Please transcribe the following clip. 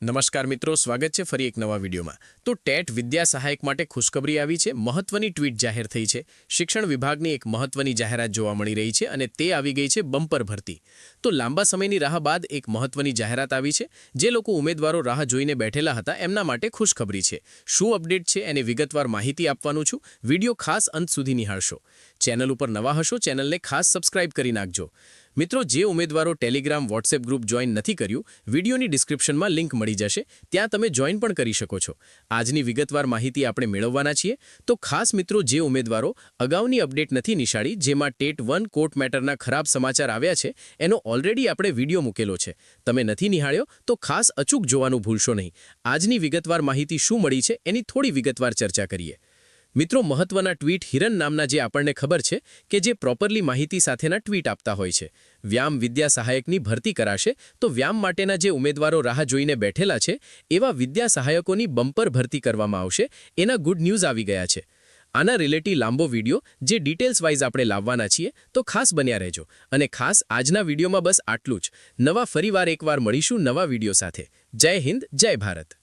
નમસ્કાર મિત્રો, સ્વાગત છે ફરી એક નવા વિડીયોમાં। તો ટેટ વિદ્યા સહાયક માટે ખુશખબરી આવી છે। મહત્વની ટ્વીટ જાહેર થઈ છે। શિક્ષણ વિભાગની એક મહત્વની જાહેરાત જોવા મળી રહી છે અને તે આવી ગઈ છે બમ્પર ભરતી। તો લાંબા સમયની રાહ બાદ એક મહત્વની જાહેરાત આવી છે। જે લોકો ઉમેદવારો રાહ જોઈને બેઠેલા હતા એમના માટે ખુશખબરી છે। શું અપડેટ છે એની વિગતવાર માહિતી આપવાનું છું। વિડીયો ખાસ અંત સુધી નિહાળશો। ચેનલ ઉપર નવા હશો ચેનલને ખાસ સબસ્ક્રાઇબ કરી નાખજો। મિત્રો, જે ઉમેદવારો ટેલિગ્રામ વોટ્સએપ ગ્રુપ જોઈન નથી કર્યું, વિડીયોની ડિસ્ક્રિપ્શનમાં લિંક મળી જશે, ત્યાં તમે જોઈન પણ કરી શકો છો। આજની વિગતવાર માહિતી આપણે મેળવવાના છીએ। તો ખાસ મિત્રો, જે ઉમેદવારો અગાઉની અપડેટ નથી નિશાળી, જેમાં ટેટ 1 કોર્ટ મેટરના ખરાબ સમાચાર આવ્યા છે, એનો ઓલરેડી આપણે વિડીયો મૂકેલો છે। તમે નથી નિહાળ્યો તો ખાસ અચૂક જોવાનું ભૂલશો નહીં। આજની વિગતવાર માહિતી શું મળી છે એની થોડી વિગતવાર ચર્ચા કરીએ। મિત્રો, મહત્વના ટ્વીટ હિરન નામના જે આપણને ખબર છે કે જે પ્રોપરલી માહિતી સાથેના ટ્વીટ આપતા હોય છે। વ્યામ વિદ્યા સહાયકની ભરતી કરાશે તો વ્યામ માટેના જે ઉમેદવારો રાહ જોઈને બેઠેલા છે એવા વિદ્યા સહાયકોની બમ્પર ભરતી કરવામાં આવશે। એના ગુડ ન્યૂઝ આવી ગયા છે। આના રિલેટેડ લાંબો વિડીયો જે ડિટેલ્સ વાઇઝ આપણે લાવવાના છીએ, તો ખાસ બન્યા રહેજો। અને ખાસ આજના વિડીયોમાં બસ આટલું જ। નવા ફરીવાર એકવાર મળીશું નવા વિડીયો સાથે। જય હિન્દ, જય ભારત।